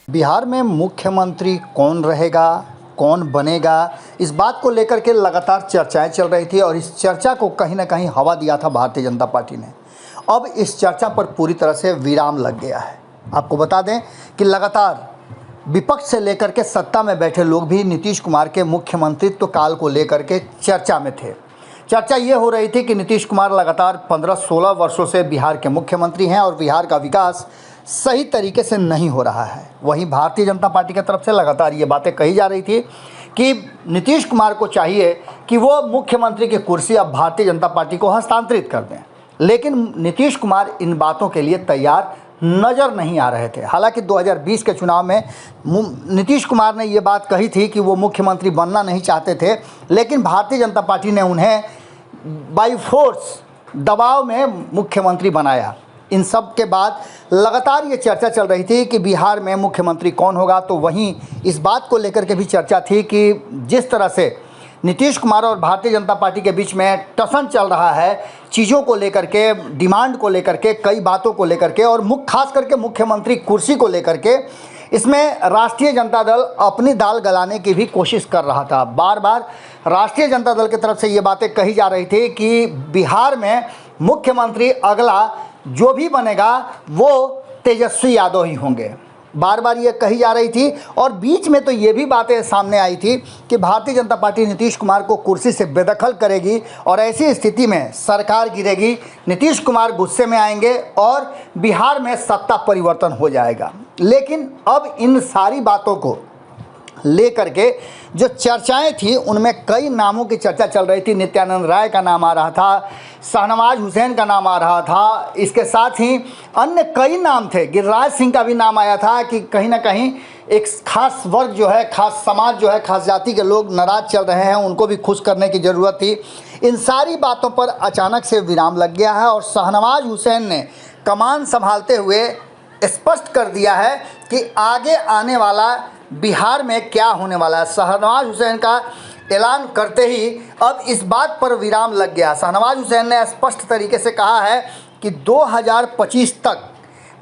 बिहार में मुख्यमंत्री कौन रहेगा, कौन बनेगा, इस बात को लेकर के लगातार चर्चाएं चल रही थी और इस चर्चा को कहीं ना कहीं हवा दिया था भारतीय जनता पार्टी ने। अब इस चर्चा पर पूरी तरह से विराम लग गया है। आपको बता दें कि लगातार विपक्ष से लेकर के सत्ता में बैठे लोग भी नीतीश कुमार के मुख्यमंत्रित्व काल को लेकर के चर्चा में थे। चर्चा ये हो रही थी कि नीतीश कुमार लगातार 15-16 वर्षों से बिहार के मुख्यमंत्री हैं और बिहार का विकास सही तरीके से नहीं हो रहा है। वहीं भारतीय जनता पार्टी की तरफ से लगातार ये बातें कही जा रही थी कि नीतीश कुमार को चाहिए कि वो मुख्यमंत्री की कुर्सी अब भारतीय जनता पार्टी को हस्तांतरित कर दें, लेकिन नीतीश कुमार इन बातों के लिए तैयार नज़र नहीं आ रहे थे। हालांकि 2020 के चुनाव में नीतीश कुमार ने ये बात कही थी कि वो मुख्यमंत्री बनना नहीं चाहते थे, लेकिन भारतीय जनता पार्टी ने उन्हें बाय फोर्स दबाव में मुख्यमंत्री बनाया। इन सब के बाद लगातार ये चर्चा चल रही थी कि बिहार में मुख्यमंत्री कौन होगा। तो वहीं इस बात को लेकर के भी चर्चा थी कि जिस तरह से नीतीश कुमार और भारतीय जनता पार्टी के बीच में टसन चल रहा है, चीज़ों को लेकर के, डिमांड को लेकर के, कई बातों को लेकर के और खास करके मुख्यमंत्री कुर्सी को लेकर के, इसमें राष्ट्रीय जनता दल अपनी दाल गलाने की भी कोशिश कर रहा था। बार बार राष्ट्रीय जनता दल की तरफ से ये बातें कही जा रही थी कि बिहार में मुख्यमंत्री अगला जो भी बनेगा वो तेजस्वी यादव ही होंगे। बार बार ये कही जा रही थी और बीच में तो ये भी बातें सामने आई थी कि भारतीय जनता पार्टी नीतीश कुमार को कुर्सी से बेदखल करेगी और ऐसी स्थिति में सरकार गिरेगी, नीतीश कुमार गुस्से में आएंगे और बिहार में सत्ता परिवर्तन हो जाएगा। लेकिन अब इन सारी बातों को लेकर के जो चर्चाएं थी उनमें कई नामों की चर्चा चल रही थी। नित्यानंद राय का नाम आ रहा था, शाहनवाज हुसैन का नाम आ रहा था, इसके साथ ही अन्य कई नाम थे। गिरिराज सिंह का भी नाम आया था कि कहीं ना कहीं एक खास वर्ग जो है, खास समाज जो है, खास जाति के लोग नाराज चल रहे हैं, उनको भी खुश करने की ज़रूरत थी। इन सारी बातों पर अचानक से विराम लग गया है और शाहनवाज हुसैन ने कमान संभालते हुए स्पष्ट कर दिया है कि आगे आने वाला बिहार में क्या होने वाला है। शाहनवाज हुसैन का ऐलान करते ही अब इस बात पर विराम लग गया। शाहनवाज हुसैन ने स्पष्ट तरीके से कहा है कि 2025 तक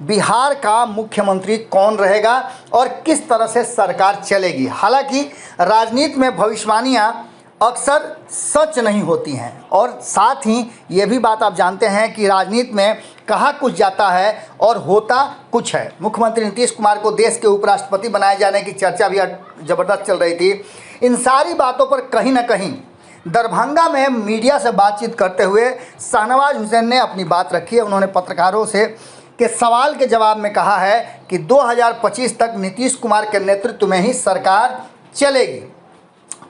बिहार का मुख्यमंत्री कौन रहेगा और किस तरह से सरकार चलेगी। हालांकि राजनीति में भविष्यवाणियां अक्सर सच नहीं होती हैं और साथ ही ये भी बात आप जानते हैं कि राजनीति में कहा कुछ जाता है और होता कुछ है। मुख्यमंत्री नीतीश कुमार को देश के उपराष्ट्रपति बनाए जाने की चर्चा भी ज़बरदस्त चल रही थी। इन सारी बातों पर कहीं ना कहीं दरभंगा में मीडिया से बातचीत करते हुए शाहनवाज हुसैन ने अपनी बात रखी है। उन्होंने पत्रकारों से के सवाल के जवाब में कहा है कि 2025 तक नीतीश कुमार के नेतृत्व में ही सरकार चलेगी,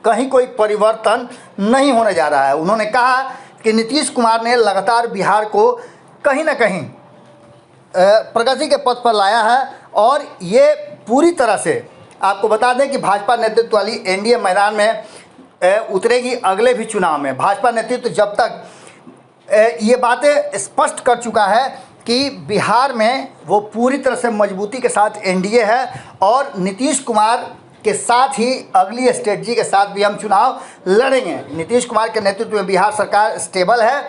कहीं कोई परिवर्तन नहीं होने जा रहा है। उन्होंने कहा कि नीतीश कुमार ने लगातार बिहार को कहीं ना कहीं प्रगति के पथ पर लाया है और ये पूरी तरह से आपको बता दें कि भाजपा नेतृत्व वाली एनडीए मैदान में उतरेगी अगले भी चुनाव में। भाजपा नेतृत्व जब तक ये बातें स्पष्ट कर चुका है कि बिहार में वो पूरी तरह से मजबूती के साथ एनडीए है और नीतीश कुमार के साथ ही अगली स्ट्रेटजी के साथ भी हम चुनाव लड़ेंगे। नीतीश कुमार के नेतृत्व में बिहार सरकार स्टेबल है,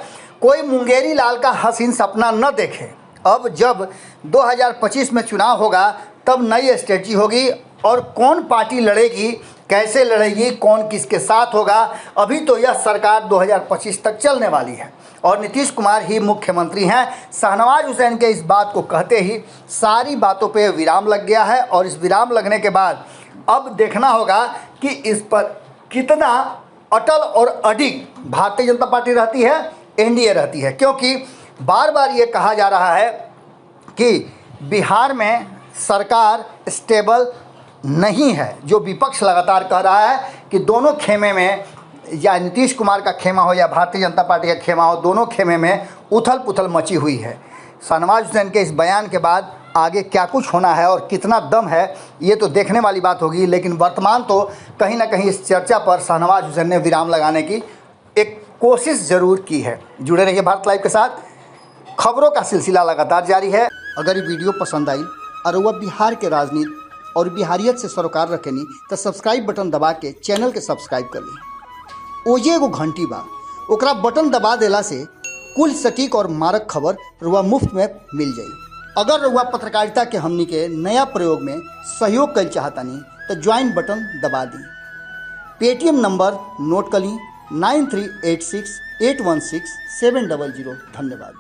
कोई मुंगेरी लाल का हसीन सपना न देखे। अब जब 2025 में चुनाव होगा तब नई स्ट्रेटजी होगी और कौन पार्टी लड़ेगी, कैसे लड़ेगी, कौन किसके साथ होगा, अभी तो यह सरकार 2025 तक चलने वाली है और नीतीश कुमार ही मुख्यमंत्री हैं। शाहनवाज हुसैन के इस बात को कहते ही सारी बातों पे विराम लग गया है और इस विराम लगने के बाद अब देखना होगा कि इस पर कितना अटल और अडिग भारतीय जनता पार्टी रहती है, एनडीए रहती है। क्योंकि बार बार ये कहा जा रहा है कि बिहार में सरकार स्टेबल नहीं है। जो विपक्ष लगातार कह रहा है कि दोनों खेमे में, या नीतीश कुमार का खेमा हो या भारतीय जनता पार्टी का खेमा हो, दोनों खेमे में उथल पुथल मची हुई है। शाहनवाज हुसैन के इस बयान के बाद आगे क्या कुछ होना है और कितना दम है ये तो देखने वाली बात होगी, लेकिन वर्तमान तो कहीं ना कहीं इस चर्चा पर शाहनवाज हुसैन ने विराम लगाने की एक कोशिश ज़रूर की है। जुड़े रहिए भारत लाइव के साथ, खबरों का सिलसिला लगातार जारी है। अगर ये वीडियो पसंद आई और वह बिहार के राजनीति और बिहारियत से सरोकार रखेनी तो सब्सक्राइब बटन दबा के चैनल के सब्सक्राइब कर ली। ओजे एगो घंटी बा, ओकरा बटन दबा देला से कुल सटीक और मारक खबर रुआ मुफ्त में मिल जाई। अगर रउआ पत्रकारिता के हमनी के नया प्रयोग में सहयोग कर चाहतनी तो ज्वाइन बटन दबा दी। पेटीएम नंबर नोट कर ली 9386816700। धन्यवाद।